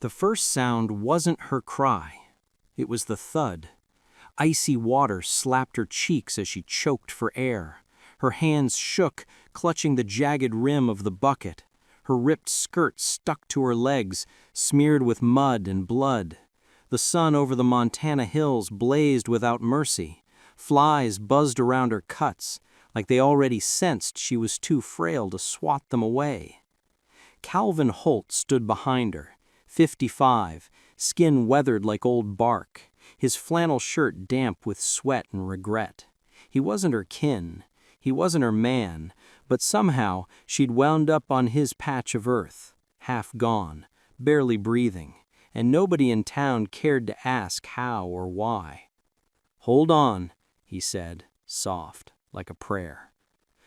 The first sound wasn't her cry. It was the thud. Icy water slapped her cheeks as she choked for air. Her hands shook, clutching the jagged rim of the bucket. Her ripped skirt stuck to her legs, smeared with mud and blood. The sun over the Montana hills blazed without mercy. Flies buzzed around her cuts, like they already sensed she was too frail to swat them away. Calvin Holt stood behind her, 55, skin weathered like old bark, his flannel shirt damp with sweat and regret. He wasn't her kin, he wasn't her man, but somehow she'd wound up on his patch of earth, half gone, barely breathing, and nobody in town cared to ask how or why. "Hold on," he said, soft, like a prayer.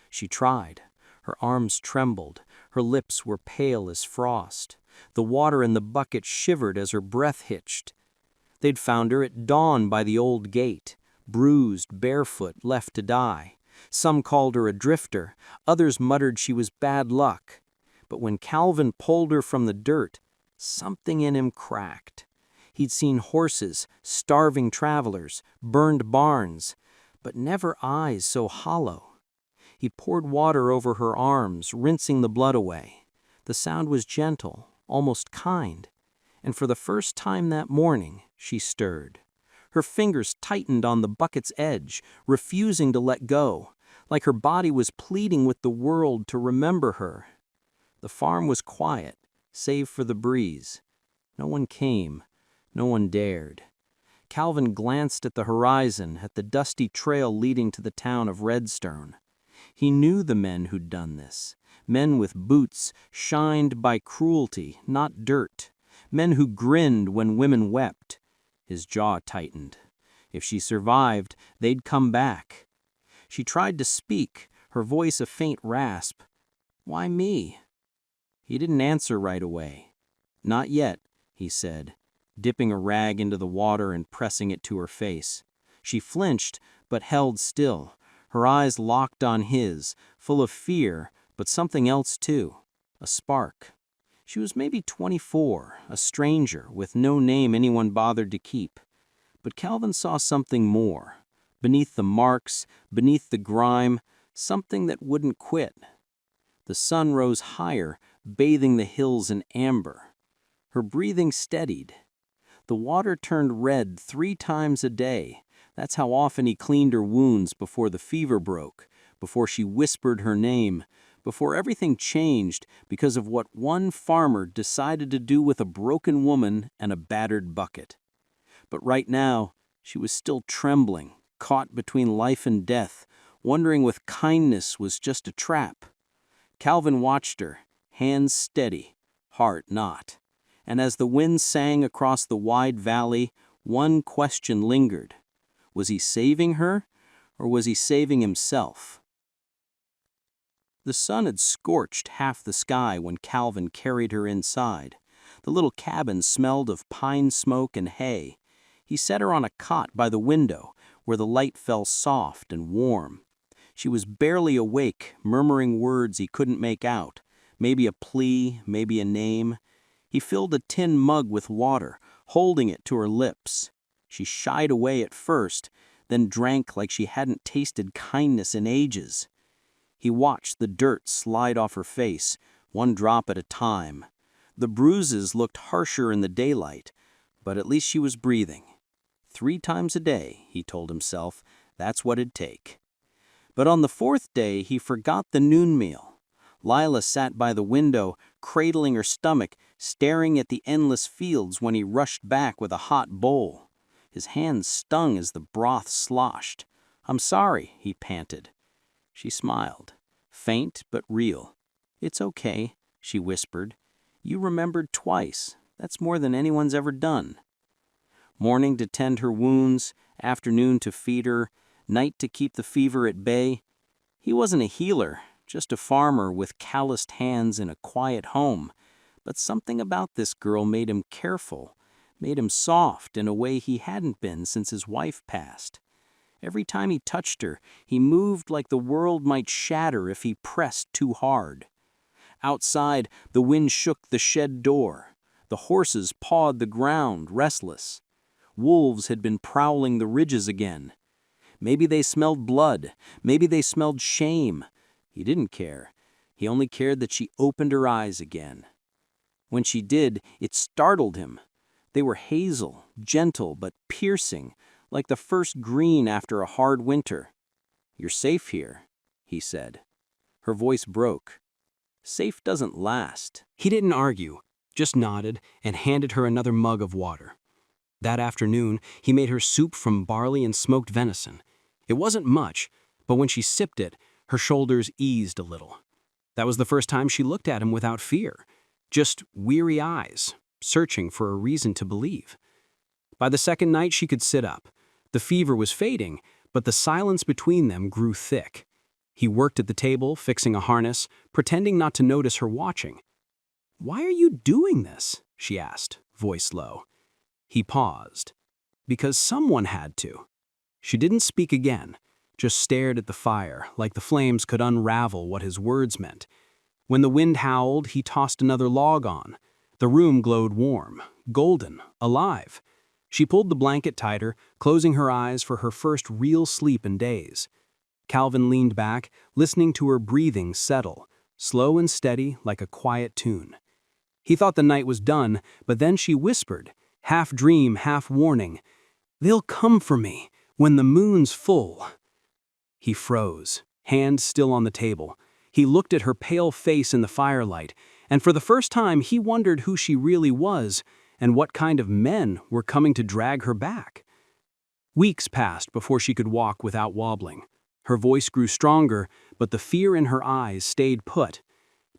She tried. Her arms trembled, her lips were pale as frost. The water in the bucket shivered as her breath hitched. They'd found her at dawn by the old gate, bruised, barefoot, left to die. Some called her a drifter, others muttered she was bad luck. But when Calvin pulled her from the dirt, something in him cracked. He'd seen horses, starving travelers, burned barns, but never eyes so hollow. He poured water over her arms, rinsing the blood away. The sound was gentle, almost kind, and for the first time that morning, she stirred. Her fingers tightened on the bucket's edge, refusing to let go, like her body was pleading with the world to remember her. The farm was quiet, save for the breeze. No one came, no one dared. Calvin glanced at the horizon, at the dusty trail leading to the town of Redstone. He knew the men who'd done this, men with boots shined by cruelty, not dirt, men who grinned when women wept. His jaw tightened. If she survived, they'd come back. She tried to speak, her voice a faint rasp. "Why me?" He didn't answer right away. "Not yet," he said, dipping a rag into the water and pressing it to her face. She flinched, but held still, her eyes locked on his, full of fear, but something else too, a spark. She was maybe 24, a stranger, with no name anyone bothered to keep. But Calvin saw something more. Beneath the marks, beneath the grime, something that wouldn't quit. The sun rose higher, bathing the hills in amber. Her breathing steadied. The water turned red 3 times a day. That's how often he cleaned her wounds before the fever broke, before she whispered her name, before everything changed because of what one farmer decided to do with a broken woman and a battered bucket. But right now, she was still trembling, caught between life and death, wondering if kindness was just a trap. Calvin watched her, hands steady, heart not. And as the wind sang across the wide valley, one question lingered. Was he saving her, or was he saving himself? The sun had scorched half the sky when Calvin carried her inside. The little cabin smelled of pine smoke and hay. He set her on a cot by the window, where the light fell soft and warm. She was barely awake, murmuring words he couldn't make out, maybe a plea, maybe a name. He filled a tin mug with water, holding it to her lips. She shied away at first, then drank like she hadn't tasted kindness in ages. He watched the dirt slide off her face, one drop at a time. The bruises looked harsher in the daylight, but at least she was breathing. 3 times a day, he told himself, that's what it'd take. But on the 4th day, he forgot the noon meal. Lila sat by the window, cradling her stomach, staring at the endless fields when he rushed back with a hot bowl. His hands stung as the broth sloshed. "I'm sorry," he panted. She smiled, faint but real. "It's okay," she whispered. "You remembered twice. That's more than anyone's ever done." Morning to tend her wounds, afternoon to feed her, night to keep the fever at bay. He wasn't a healer, just a farmer with calloused hands in a quiet home. But something about this girl made him careful, made him soft in a way he hadn't been since his wife passed. Every time he touched her, he moved like the world might shatter if he pressed too hard. Outside, the wind shook the shed door. The horses pawed the ground, restless. Wolves had been prowling the ridges again. Maybe they smelled blood. Maybe they smelled shame. He didn't care. He only cared that she opened her eyes again. When she did, it startled him. They were hazel, gentle but piercing, like the first green after a hard winter. "You're safe here," he said. Her voice broke. "Safe doesn't last." He didn't argue, just nodded and handed her another mug of water. That afternoon, he made her soup from barley and smoked venison. It wasn't much, but when she sipped it, her shoulders eased a little. That was the first time she looked at him without fear, just weary eyes, searching for a reason to believe. By the second night, she could sit up. The fever was fading, but the silence between them grew thick. He worked at the table, fixing a harness, pretending not to notice her watching. "Why are you doing this?" she asked, voice low. He paused. "Because someone had to." She didn't speak again, just stared at the fire, like the flames could unravel what his words meant. When the wind howled, he tossed another log on. The room glowed warm, golden, alive. She pulled the blanket tighter, closing her eyes for her first real sleep in days. Calvin leaned back, listening to her breathing settle, slow and steady like a quiet tune. He thought the night was done, but then she whispered, half dream, half warning, "They'll come for me when the moon's full." He froze, hand still on the table. He looked at her pale face in the firelight, and for the first time he wondered who she really was and what kind of men were coming to drag her back. Weeks passed before she could walk without wobbling. Her voice grew stronger, but the fear in her eyes stayed put.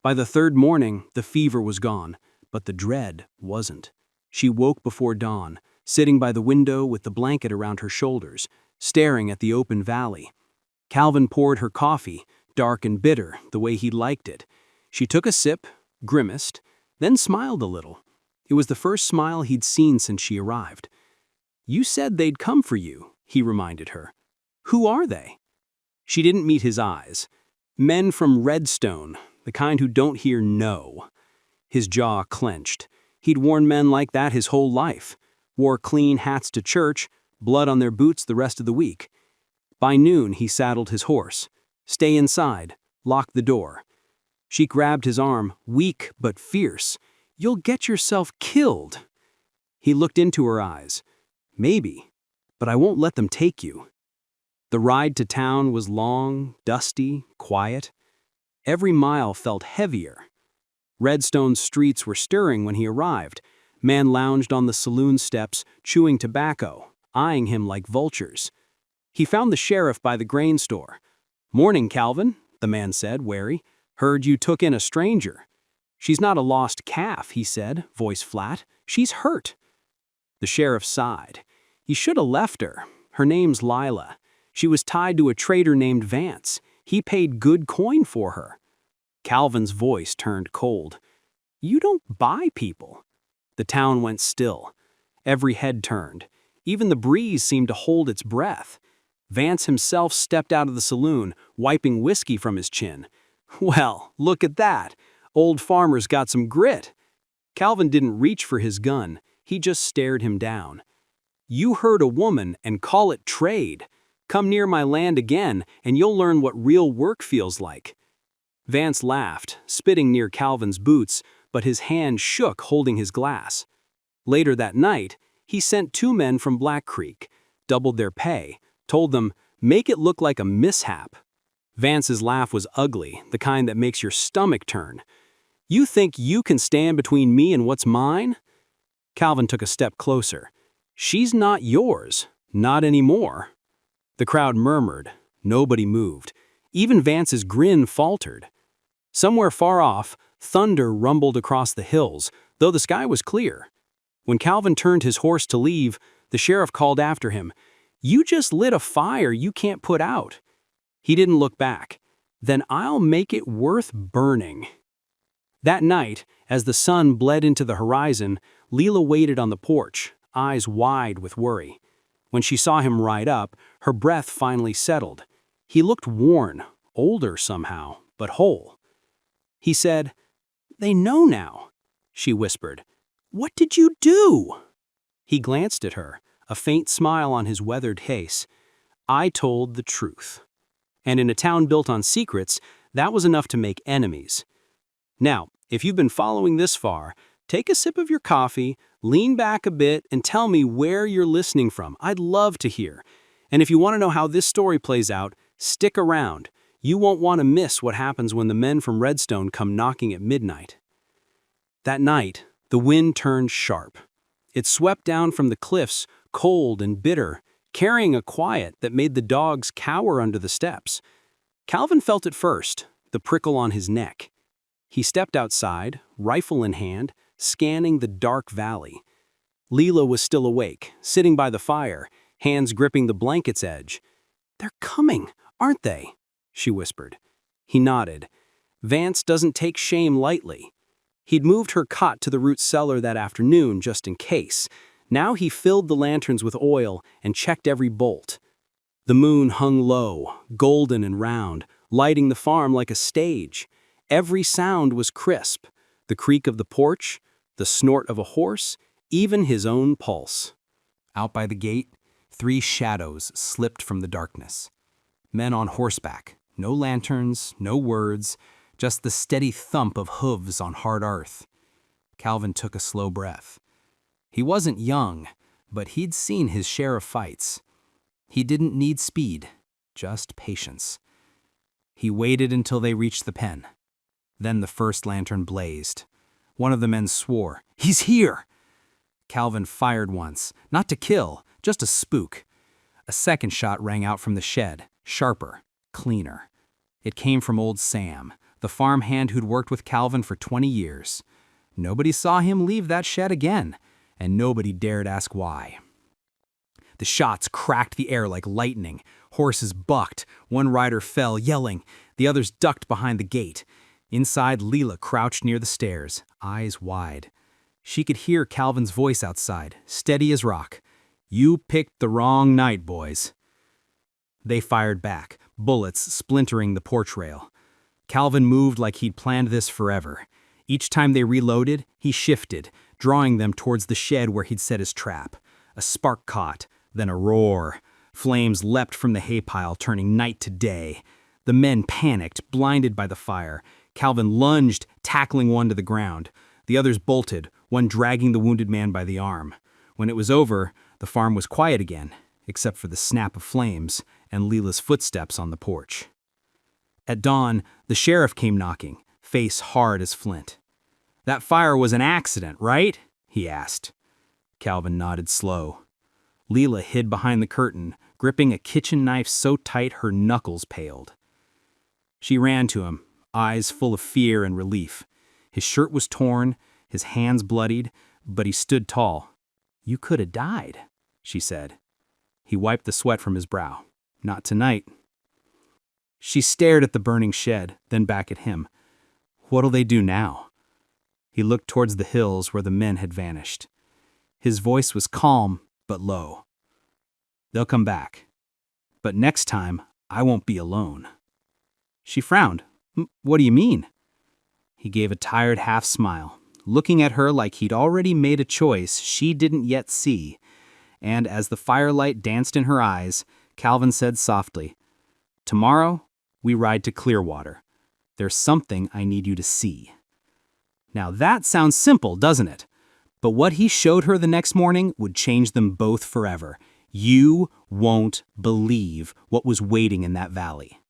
By the third morning, the fever was gone, but the dread wasn't. She woke before dawn, sitting by the window with the blanket around her shoulders, staring at the open valley. Calvin poured her coffee, dark and bitter, the way he liked it. She took a sip, grimaced, then smiled a little. It was the first smile he'd seen since she arrived. "You said they'd come for you," he reminded her. "Who are they?" She didn't meet his eyes. Men from Redstone, the kind who don't hear no. His jaw clenched. He'd worn men like that his whole life. Wore clean hats to church, blood on their boots the rest of the week. By noon, he saddled his horse. "Stay inside. Lock the door." She grabbed his arm, weak but fierce. "You'll get yourself killed." He looked into her eyes. "Maybe, but I won't let them take you." The ride to town was long, dusty, quiet. Every mile felt heavier. Redstone's streets were stirring when he arrived. Men lounged on the saloon steps, chewing tobacco, eyeing him like vultures. He found the sheriff by the grain store. "Morning, Calvin," the man said, wary. "Heard you took in a stranger." "She's not a lost calf," he said, voice flat. "She's hurt." The sheriff sighed. "You should have left her. Her name's Lila. She was tied to a trader named Vance. He paid good coin for her." Calvin's voice turned cold. "You don't buy people." The town went still. Every head turned. Even the breeze seemed to hold its breath. Vance himself stepped out of the saloon, wiping whiskey from his chin. "Well, look at that. Old farmer's got some grit." Calvin didn't reach for his gun. He just stared him down. "You hurt a woman and call it trade. Come near my land again, and you'll learn what real work feels like." Vance laughed, spitting near Calvin's boots, but his hand shook holding his glass. Later that night, he sent 2 men from Black Creek, doubled their pay, told them, "Make it look like a mishap." Vance's laugh was ugly, the kind that makes your stomach turn. "You think you can stand between me and what's mine?" Calvin took a step closer. "She's not yours, not anymore." The crowd murmured. Nobody moved. Even Vance's grin faltered. Somewhere far off, thunder rumbled across the hills, though the sky was clear. When Calvin turned his horse to leave, the sheriff called after him, "You just lit a fire you can't put out." He didn't look back. "Then I'll make it worth burning." That night, as the sun bled into the horizon, Leela waited on the porch, eyes wide with worry. When she saw him ride up, her breath finally settled. He looked worn, older somehow, but whole. He said, "They know now," she whispered. "What did you do?" He glanced at her, a faint smile on his weathered face. "I told the truth." And in a town built on secrets, that was enough to make enemies. Now, if you've been following this far, take a sip of your coffee, lean back a bit, and tell me where you're listening from. I'd love to hear. And if you want to know how this story plays out, stick around. You won't want to miss what happens when the men from Redstone come knocking at midnight. That night, the wind turned sharp. It swept down from the cliffs, cold and bitter, carrying a quiet that made the dogs cower under the steps. Calvin felt it first, the prickle on his neck. He stepped outside, rifle in hand, scanning the dark valley. Leela was still awake, sitting by the fire, hands gripping the blanket's edge. "They're coming, aren't they?" she whispered. He nodded. Vance doesn't take shame lightly. He'd moved her cot to the root cellar that afternoon just in case. Now he filled the lanterns with oil and checked every bolt. The moon hung low, golden and round, lighting the farm like a stage. Every sound was crisp, the creak of the porch, the snort of a horse, even his own pulse. Out by the gate, 3 shadows slipped from the darkness. Men on horseback, no lanterns, no words, just the steady thump of hooves on hard earth. Calvin took a slow breath. He wasn't young, but he'd seen his share of fights. He didn't need speed, just patience. He waited until they reached the pen. Then the first lantern blazed. One of the men swore, "He's here!" Calvin fired once, not to kill, just to spook. A second shot rang out from the shed, sharper, cleaner. It came from old Sam, the farmhand who'd worked with Calvin for 20 years. Nobody saw him leave that shed again, and nobody dared ask why. The shots cracked the air like lightning. Horses bucked. One rider fell, yelling. The others ducked behind the gate. Inside, Leela crouched near the stairs, eyes wide. She could hear Calvin's voice outside, steady as rock. "You picked the wrong night, boys." They fired back, bullets splintering the porch rail. Calvin moved like he'd planned this forever. Each time they reloaded, he shifted, drawing them towards the shed where he'd set his trap. A spark caught, then a roar. Flames leapt from the hay pile, turning night to day. The men panicked, blinded by the fire. Calvin lunged, tackling one to the ground. The others bolted, one dragging the wounded man by the arm. When it was over, the farm was quiet again, except for the snap of flames and Leela's footsteps on the porch. At dawn, the sheriff came knocking, face hard as flint. "That fire was an accident, right?" he asked. Calvin nodded slow. Leela hid behind the curtain, gripping a kitchen knife so tight her knuckles paled. She ran to him, eyes full of fear and relief. His shirt was torn, his hands bloodied, but he stood tall. "You could have died," she said. He wiped the sweat from his brow. "Not tonight." She stared at the burning shed, then back at him. "What'll they do now?" He looked towards the hills where the men had vanished. His voice was calm, but low. "They'll come back. But next time, I won't be alone." She frowned. "What do you mean?" He gave a tired half smile, looking at her like he'd already made a choice she didn't yet see. And as the firelight danced in her eyes, Calvin said softly, "Tomorrow, we ride to Clearwater. There's something I need you to see." Now that sounds simple, doesn't it? But what he showed her the next morning would change them both forever. You won't believe what was waiting in that valley.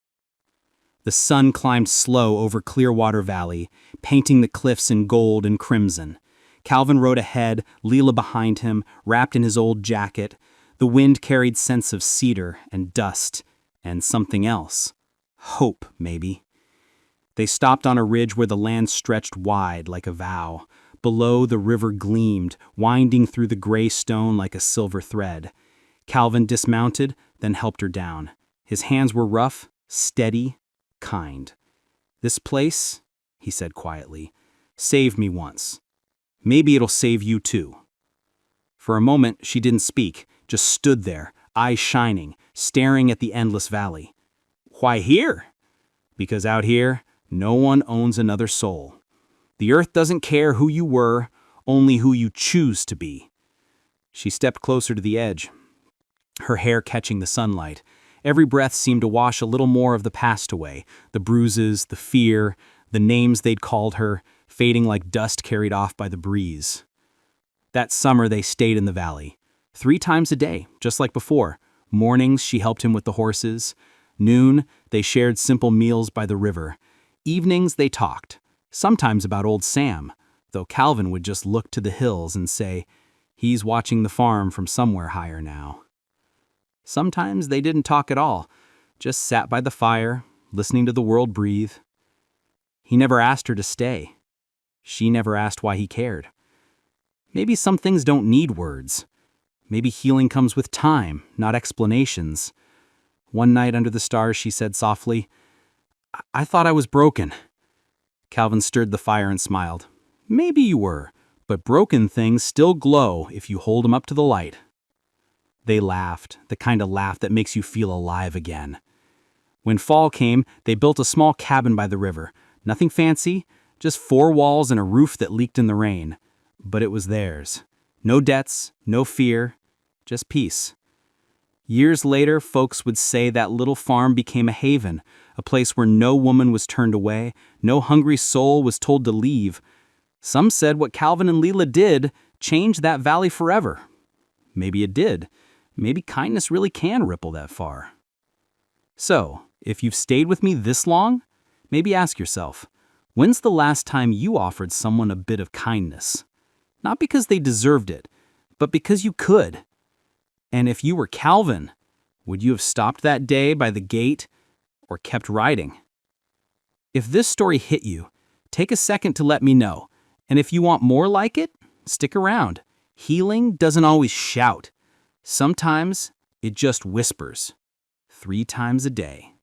The sun climbed slow over Clearwater Valley, painting the cliffs in gold and crimson. Calvin rode ahead, Leela behind him, wrapped in his old jacket. The wind carried scents of cedar and dust and something else. Hope, maybe. They stopped on a ridge where the land stretched wide like a vow. Below, the river gleamed, winding through the gray stone like a silver thread. Calvin dismounted, then helped her down. His hands were rough, steady, kind. "This place," he said quietly, "saved me once. Maybe it'll save you too." For a moment, she didn't speak, just stood there, eyes shining, staring at the endless valley. "Why here?" "Because out here, no one owns another soul. The earth doesn't care who you were, only who you choose to be. She stepped closer to the edge, her hair catching the sunlight. Every breath seemed to wash a little more of the past away, the bruises, the fear, the names they'd called her, fading like dust carried off by the breeze. That summer they stayed in the valley, 3 times a day, just like before. Mornings she helped him with the horses. Noon they shared simple meals by the river. Evenings they talked, sometimes about old Sam, though Calvin would just look to the hills and say, "He's watching the farm from somewhere higher now." Sometimes they didn't talk at all, just sat by the fire, listening to the world breathe. He never asked her to stay. She never asked why he cared. Maybe some things don't need words. Maybe healing comes with time, not explanations. One night under the stars, she said softly, "I thought I was broken." Calvin stirred the fire and smiled. "Maybe you were, but broken things still glow if you hold them up to the light." They laughed, the kind of laugh that makes you feel alive again. When fall came, they built a small cabin by the river. Nothing fancy, just 4 walls and a roof that leaked in the rain. But it was theirs. No debts, no fear, just peace. Years later, folks would say that little farm became a haven, a place where no woman was turned away, no hungry soul was told to leave. Some said what Calvin and Leela did changed that valley forever. Maybe it did. Maybe kindness really can ripple that far. So, if you've stayed with me this long, maybe ask yourself, when's the last time you offered someone a bit of kindness? Not because they deserved it, but because you could. And if you were Calvin, would you have stopped that day by the gate or kept riding? If this story hit you, take a second to let me know. And if you want more like it, stick around. Healing doesn't always shout. Sometimes it just whispers, 3 times a day.